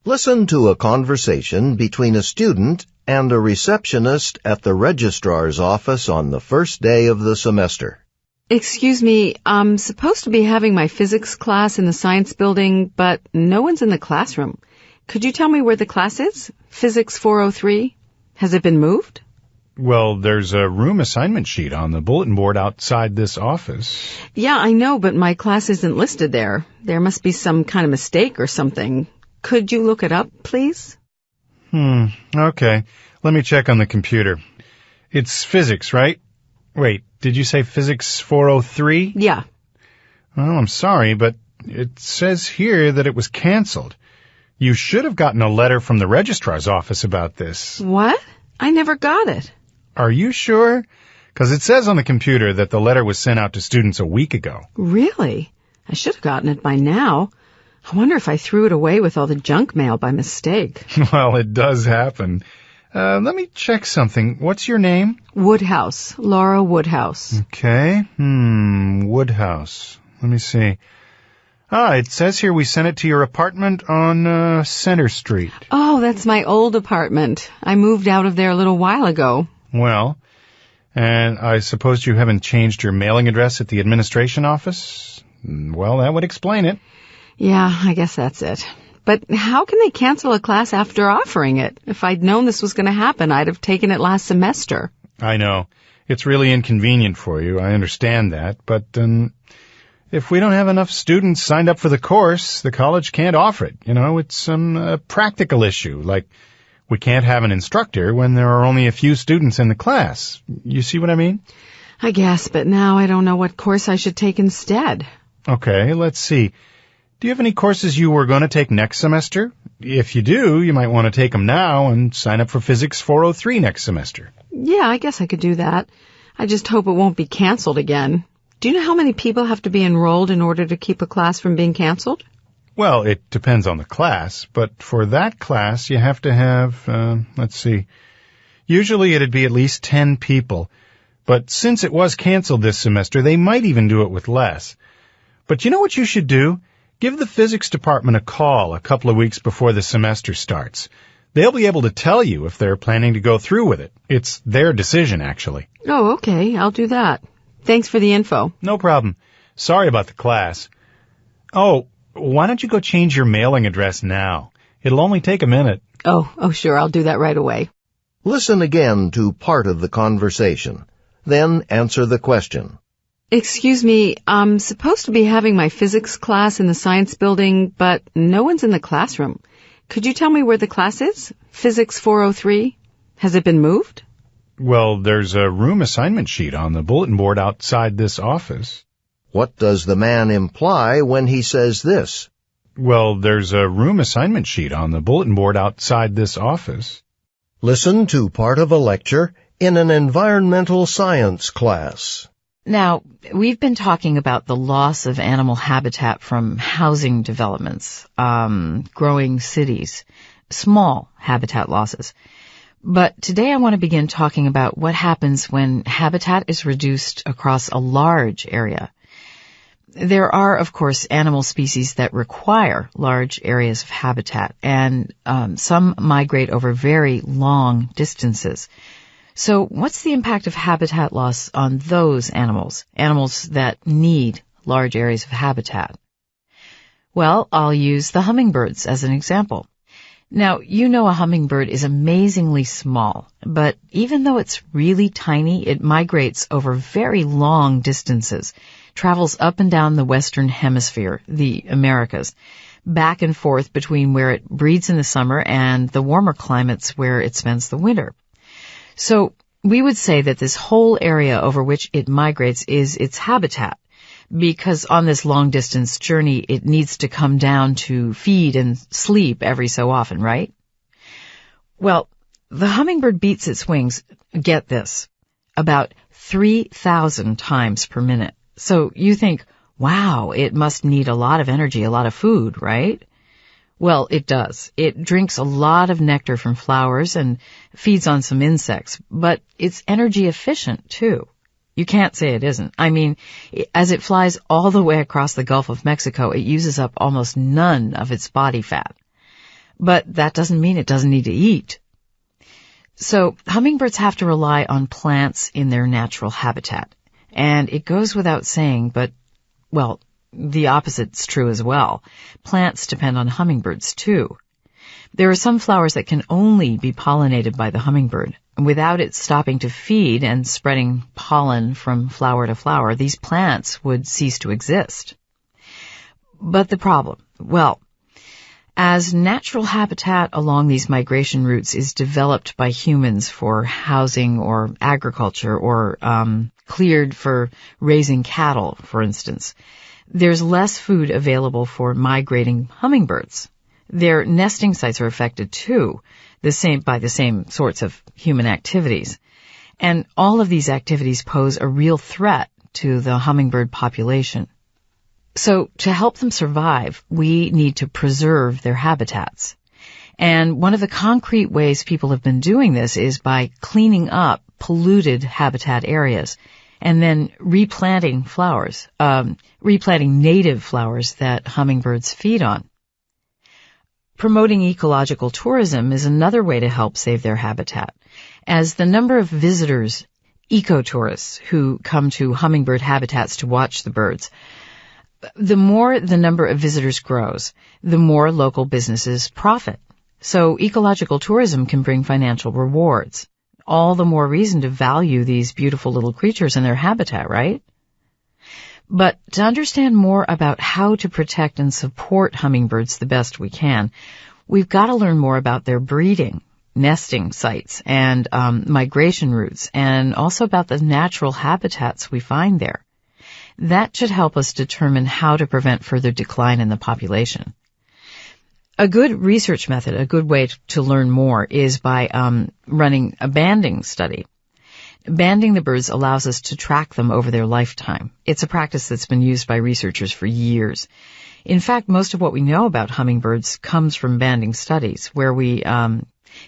Listen to a conversation between a student and a receptionist at the registrar's office on the first day of the semester. Excuse me, I'm supposed to be having my physics class in the science building, but no one's in the classroom. Could you tell me where the class is? Physics 403? Has it been moved? Well, there's a room assignment sheet on the bulletin board outside this office. Yeah, I know, but my class isn't listed there. There must be some kind of mistake or something. Could you look it up, please? Okay. Let me check on the computer. It's physics, right? Wait, did you say physics 403? Yeah. Well, I'm sorry, but it says here that it was canceled. You should have gotten a letter from the registrar's office about this. What? I never got it. Are you sure? Because it says on the computer that the letter was sent out to students a week ago. Really? I should have gotten it by now. I wonder if I threw it away with all the junk mail by mistake. Well, it does happen. Let me check something. What's your name? Woodhouse. Laura Woodhouse. Okay. Woodhouse. Let me see. It says here we sent it to your apartment on Center Street. Oh, that's my old apartment. I moved out of there a little while ago. Well, and I suppose you haven't changed your mailing address at the administration office? Well, that would explain it. Yeah, I guess that's it. But how can they cancel a class after offering it? If I'd known this was going to happen, I'd have taken it last semester. I know. It's really inconvenient for you. I understand that. But if we don't have enough students signed up for the course, the college can't offer it. It's a practical issue. Like, we can't have an instructor when there are only a few students in the class. You see what I mean? I guess, but now I don't know what course I should take instead. Okay, let's see. Do you have any courses you were going to take next semester? If you do, you might want to take them now and sign up for Physics 403 next semester. Yeah, I guess I could do that. I just hope it won't be canceled again. Do you know how many people have to be enrolled in order to keep a class from being canceled? Well, it depends on the class, but for that class you have to have, let's see, usually it'd be at least 10 people. But since it was canceled this semester, they might even do it with less. But you know what you should do? Give the physics department a call a couple of weeks before the semester starts. They'll be able to tell you if they're planning to go through with it. It's their decision, actually. Oh, okay. I'll do that. Thanks for the info. No problem. Sorry about the class. Oh, why don't you go change your mailing address now? It'll only take a minute. Oh, sure. I'll do that right away. Listen again to part of the conversation. Then answer the question. Excuse me, I'm supposed to be having my physics class in the science building, but no one's in the classroom. Could you tell me where the class is? Physics 403? Has it been moved? Well, there's a room assignment sheet on the bulletin board outside this office. What does the man imply when he says this? Well, there's a room assignment sheet on the bulletin board outside this office. Listen to part of a lecture in an environmental science class. Now, we've been talking about the loss of animal habitat from housing developments, growing cities, small habitat losses. But today I want to begin talking about what happens when habitat is reduced across a large area. There are, of course, animal species that require large areas of habitat, and some migrate over very long distances. So what's the impact of habitat loss on those animals that need large areas of habitat? Well, I'll use the hummingbirds as an example. Now, you know a hummingbird is amazingly small, but even though it's really tiny, it migrates over very long distances, travels up and down the Western Hemisphere, the Americas, back and forth between where it breeds in the summer and the warmer climates where it spends the winter. So we would say that this whole area over which it migrates is its habitat, because on this long-distance journey, it needs to come down to feed and sleep every so often, right? Well, the hummingbird beats its wings, get this, about 3,000 times per minute. So you think, wow, it must need a lot of energy, a lot of food, right? Well, it does. It drinks a lot of nectar from flowers and feeds on some insects, but it's energy efficient too. You can't say it isn't. I mean, as it flies all the way across the Gulf of Mexico, it uses up almost none of its body fat. But that doesn't mean it doesn't need to eat. So hummingbirds have to rely on plants in their natural habitat. And it goes without saying, but, well, the opposite's true as well. Plants depend on hummingbirds too. There are some flowers that can only be pollinated by the hummingbird. Without it stopping to feed and spreading pollen from flower to flower, these plants would cease to exist. But the problem, well, as natural habitat along these migration routes is developed by humans for housing or agriculture or cleared for raising cattle, for instance, there's less food available for migrating hummingbirds. Their nesting sites are affected too, by the same sorts of human activities. And all of these activities pose a real threat to the hummingbird population. So to help them survive, we need to preserve their habitats. And one of the concrete ways people have been doing this is by cleaning up polluted habitat areas and then replanting native flowers that hummingbirds feed on. Promoting ecological tourism is another way to help save their habitat, as the number of visitors, ecotourists, who come to hummingbird habitats to watch the birds, the more the number of visitors grows, the more local businesses profit. So ecological tourism can bring financial rewards. All the more reason to value these beautiful little creatures and their habitat, right? But to understand more about how to protect and support hummingbirds the best we can, we've got to learn more about their breeding, nesting sites, and migration routes, and also about the natural habitats we find there. That should help us determine how to prevent further decline in the population. A good research method, a good way to learn more, is by running a banding study. Banding the birds allows us to track them over their lifetime. It's a practice that's been used by researchers for years. In fact, most of what we know about hummingbirds comes from banding studies, where we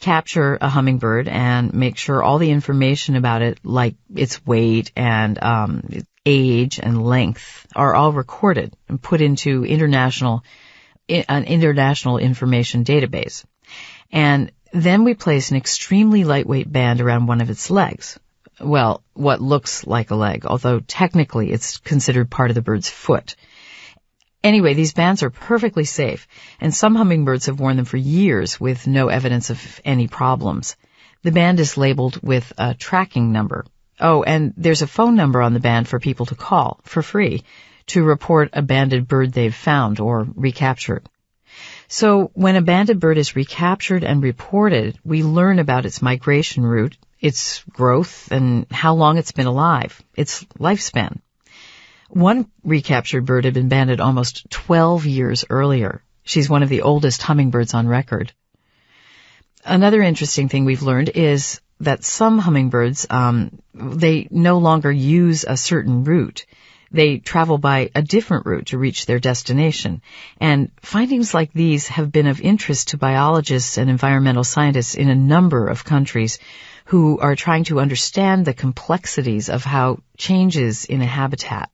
capture a hummingbird and make sure all the information about it, like its weight and its age and length, are all recorded and put into an international information database. And then we place an extremely lightweight band around one of its legs. Well, what looks like a leg, although technically it's considered part of the bird's foot. Anyway, these bands are perfectly safe, and some hummingbirds have worn them for years with no evidence of any problems. The band is labeled with a tracking number. Oh, and there's a phone number on the band for people to call, for free, to report a banded bird they've found or recaptured. So when a banded bird is recaptured and reported, we learn about its migration route, its growth, and how long it's been alive, its lifespan. One recaptured bird had been banded almost 12 years earlier. She's one of the oldest hummingbirds on record. Another interesting thing we've learned is that some hummingbirds, they no longer use a certain route. They travel by a different route to reach their destination. And findings like these have been of interest to biologists and environmental scientists in a number of countries who are trying to understand the complexities of how changes in a habitat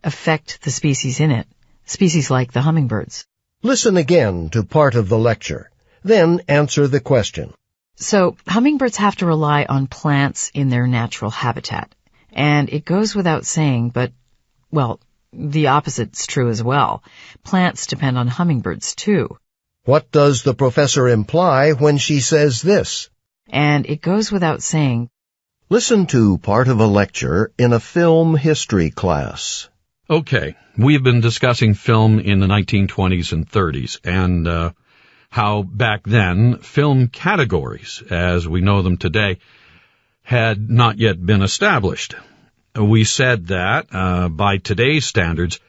affect the species in it, species like the hummingbirds. Listen again to part of the lecture, then answer the question. So, hummingbirds have to rely on plants in their natural habitat. And it goes without saying, but, well, the opposite's true as well. Plants depend on hummingbirds too. What does the professor imply when she says this? And it goes without saying. Listen to part of a lecture in a film history class. Okay, we've been discussing film in the 1920s and 30s, and how back then film categories, as we know them today, had not yet been established. We said that, by today's standards,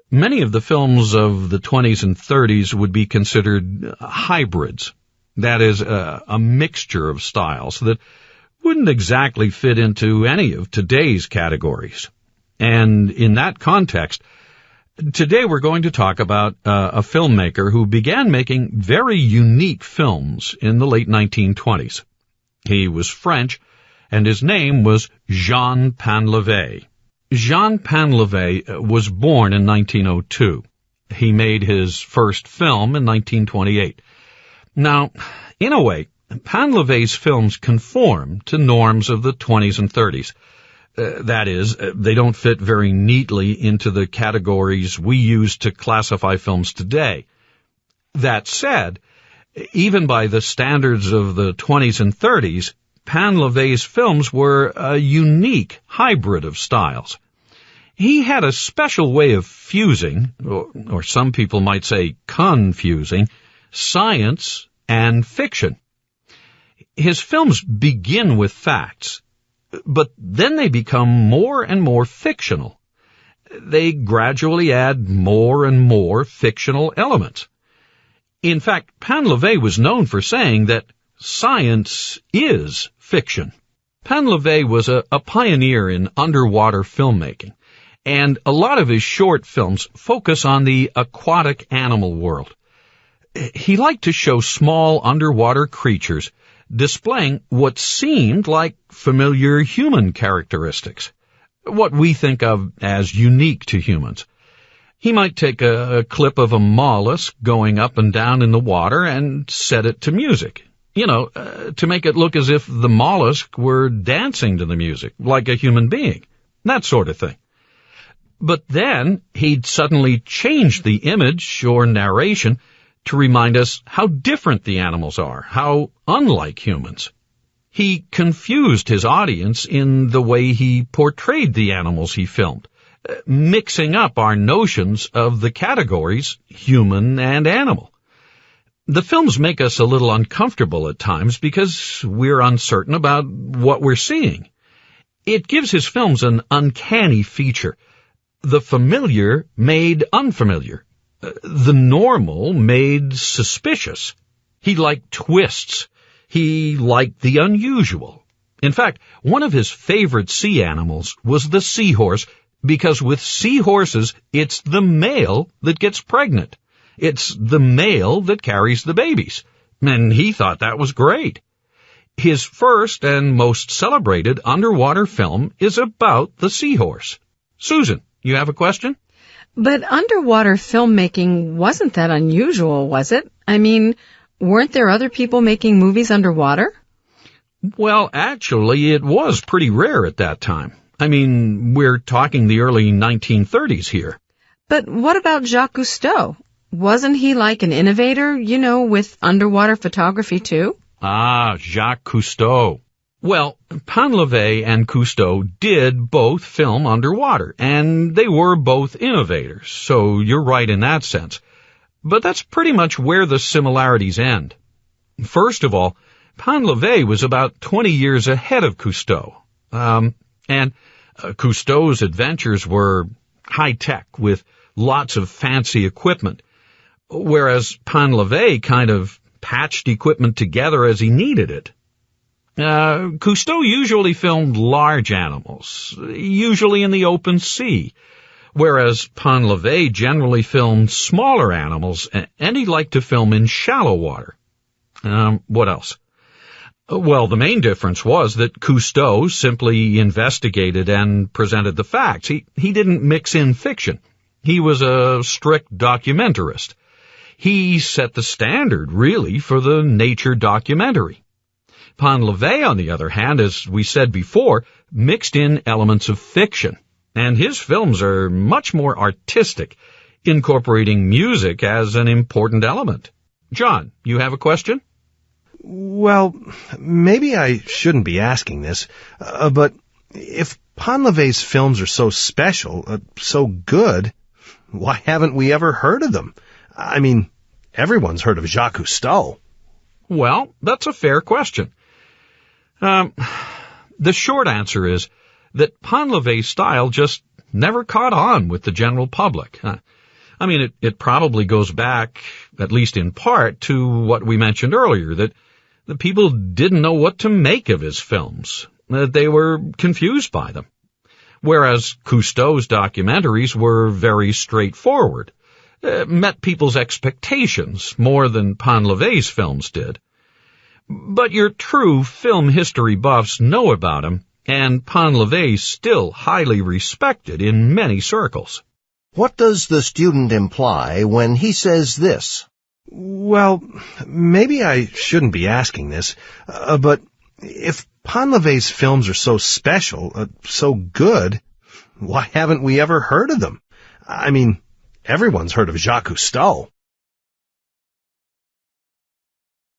many of the films of the 20s and 30s would be considered hybrids. That is, a mixture of styles that wouldn't exactly fit into any of today's categories. And in that context, today we're going to talk about a filmmaker who began making very unique films in the late 1920s. He was French, and his name was Jean Painlevé. Jean Painlevé was born in 1902. He made his first film in 1928. Now, in a way, Painlevé's films conform to norms of the 20s and 30s. That is, they don't fit very neatly into the categories we use to classify films today. That said, even by the standards of the 20s and 30s, Painlevé's films were a unique hybrid of styles. He had a special way of fusing, or some people might say confusing, science and fiction. His films begin with facts, but then they become more and more fictional. They gradually add more and more fictional elements. In fact, Painlevé was known for saying that science is fiction. Painlevé was a pioneer in underwater filmmaking, and a lot of his short films focus on the aquatic animal world. He liked to show small underwater creatures displaying what seemed like familiar human characteristics, what we think of as unique to humans. He might take a clip of a mollusk going up and down in the water and set it to music, to make it look as if the mollusk were dancing to the music, like a human being, that sort of thing. But then he'd suddenly change the image or narration to remind us how different the animals are, how unlike humans. He confused his audience in the way he portrayed the animals he filmed, mixing up our notions of the categories human and animal. The films make us a little uncomfortable at times because we're uncertain about what we're seeing. It gives his films an uncanny feature. The familiar made unfamiliar. The normal made suspicious. He liked twists. He liked the unusual. In fact, one of his favorite sea animals was the seahorse, because with seahorses, it's the male that gets pregnant. It's the male that carries the babies. And he thought that was great. His first and most celebrated underwater film is about the seahorse. Susan, you have a question? But underwater filmmaking wasn't that unusual, was it? I mean, weren't there other people making movies underwater? Well, actually, it was pretty rare at that time. I mean, we're talking the early 1930s here. But what about Jacques Cousteau? Wasn't he like an innovator, with underwater photography too? Ah, Jacques Cousteau. Well, Painlevé and Cousteau did both film underwater, and they were both innovators, so you're right in that sense. But that's pretty much where the similarities end. First of all, Painlevé was about 20 years ahead of Cousteau. And Cousteau's adventures were high-tech with lots of fancy equipment, whereas Painlevé kind of patched equipment together as he needed it. Cousteau usually filmed large animals, usually in the open sea, whereas Painlevé generally filmed smaller animals, and he liked to film in shallow water. What else? Well, the main difference was that Cousteau simply investigated and presented the facts. He didn't mix in fiction. He was a strict documentarist. He set the standard, really, for the nature documentary. Painlevé, on the other hand, as we said before, mixed in elements of fiction, and his films are much more artistic, incorporating music as an important element. John, you have a question? Well, maybe I shouldn't be asking this, but if Painlevé's films are so special, so good, why haven't we ever heard of them? I mean, everyone's heard of Jacques Cousteau. Well, that's a fair question. The short answer is that Painlevé's style just never caught on with the general public. I mean, it probably goes back, at least in part, to what we mentioned earlier, that the people didn't know what to make of his films. They were confused by them. Whereas Cousteau's documentaries were very straightforward, met people's expectations more than Painlevé's films did. But your true film history buffs know about him, and Painlevé's still highly respected in many circles. What does the student imply when he says this? Well, maybe I shouldn't be asking this, but if Ponlevé's films are so special, so good, why haven't we ever heard of them? I mean, everyone's heard of Jacques Cousteau.